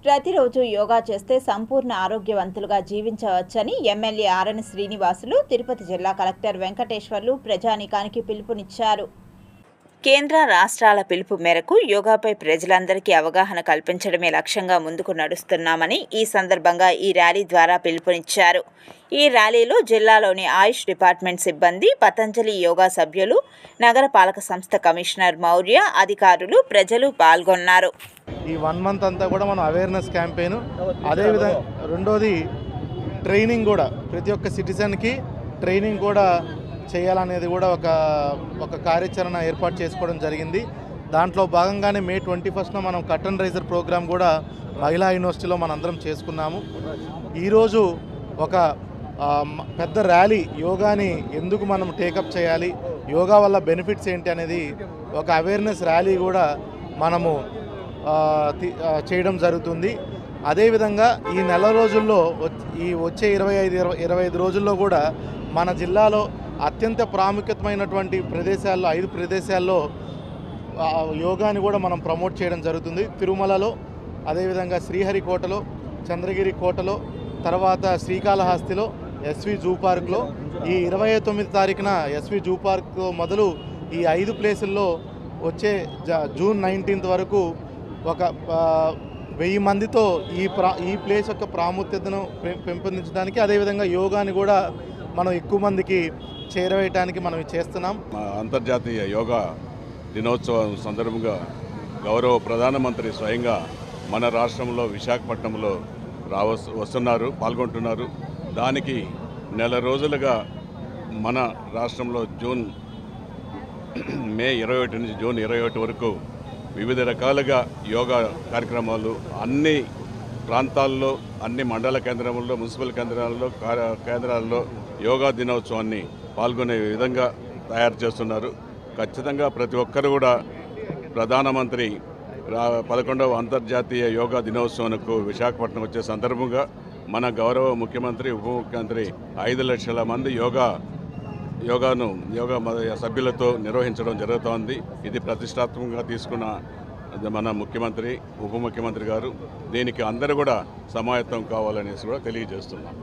ప్రతిరోజు యోగా చేస్తే సంపూర్ణ ఆరోగ్యవంతులుగా జీవించవచ్చని ఎమ్మెల్యే ఆరని శ్రీనివాసులు తిరుపతి జిల్లా కలెక్టర్ వెంకటేశ్వర్లు ప్రజానీకానికి పిలుపునిచ్చారు. కేంద్ర రాష్ట్రాల పిలుపు మేరకు యోగాపై ప్రజలందరికీ అవగాహన కల్పించడమే లక్ష్యంగా ముందుకు నడుస్తున్నామని ఈ సందర్భంగా ఈ ర్యాలీ ద్వారా పిలుపునిచ్చారు. ఈ ర్యాలీలో జిల్లాలోని ఆయుష్ డిపార్ట్మెంట్ సిబ్బంది, పతంజలి యోగా సభ్యులు, నగరపాలక సంస్థ కమిషనర్ మౌర్య, అధికారులు, ప్రజలు పాల్గొన్నారు. ఈ 1 మంత్ అంతా కూడా మనం అవేర్నెస్ క్యాంపెయిన్, అదేవిధంగా రెండోది ట్రైనింగ్ కూడా, ప్రతి ఒక్క సిటిజన్కి ట్రైనింగ్ కూడా చేయాలనేది కూడా ఒక కార్యాచరణ ఏర్పాటు చేసుకోవడం జరిగింది. దాంట్లో భాగంగానే మే 21న మనం కర్టన్ రైజర్ ప్రోగ్రామ్ కూడా మహిళా యూనివర్సిటీలో మనందరం చేసుకున్నాము. ఈరోజు ఒక పెద్ద ర్యాలీ, యోగాని ఎందుకు మనం టేకప్ చేయాలి, యోగా వల్ల బెనిఫిట్స్ ఏంటి అనేది ఒక అవేర్నెస్ ర్యాలీ కూడా మనము చేయడం జరుగుతుంది. అదేవిధంగా ఈ నెల రోజుల్లో, ఈ వచ్చే 25 రోజుల్లో కూడా మన జిల్లాలో అత్యంత ప్రాముఖ్యతమైనటువంటి ప్రదేశాల్లో 5 ప్రదేశాల్లో యోగాని కూడా మనం ప్రమోట్ చేయడం జరుగుతుంది. తిరుమలలో, అదేవిధంగా శ్రీహరికోటలో, చంద్రగిరి కోటలో, తర్వాత శ్రీకాళహస్తిలో, ఎస్వి జూ పార్క్లో, ఈ 29 తారీఖున ఎస్వి జూ పార్క్ మొదలు ఈ 5 ప్లేసుల్లో వచ్చే జూన్ 19th వరకు ఒక 1000 మందితో ఈ ప్లేస్ యొక్క ప్రాముఖ్యతను పెంపొందించడానికి, అదేవిధంగా యోగాని కూడా మనం ఎక్కువ మందికి చేరవేయడానికి మనం చేస్తున్నాం. అంతర్జాతీయ యోగా దినోత్సవం సందర్భంగా గౌరవ ప్రధానమంత్రి స్వయంగా మన రాష్ట్రంలో విశాఖపట్నంలో వస్తున్నారు, పాల్గొంటున్నారు. దానికి నెల రోజులుగా మన రాష్ట్రంలో మే 21 నుంచి జూన్ 21 వరకు వివిధ రకాలుగా యోగా కార్యక్రమాలు అన్ని ప్రాంతాల్లో, అన్ని మండల కేంద్రాల్లో, మున్సిపల్ కేంద్రాల్లో యోగా దినోత్సవాన్ని పాల్గొనే విధంగా తయారు చేస్తున్నారు. ఖచ్చితంగా ప్రతి ఒక్కరు కూడా ప్రధానమంత్రి 11వ అంతర్జాతీయ యోగా దినోత్సవానికి విశాఖపట్నం వచ్చే సందర్భంగా మన గౌరవ ముఖ్యమంత్రి, ఉప ముఖ్యమంత్రి 5 లక్షల మంది యోగా సభ్యులతో నిర్వహించడం జరుగుతోంది. ఇది ప్రతిష్టాత్మకంగా తీసుకున్న మన ముఖ్యమంత్రి, ఉప ముఖ్యమంత్రి గారు. దీనికి అందరూ కూడా సమాయత్తం కావాలనేసి కూడా తెలియజేస్తున్నాం.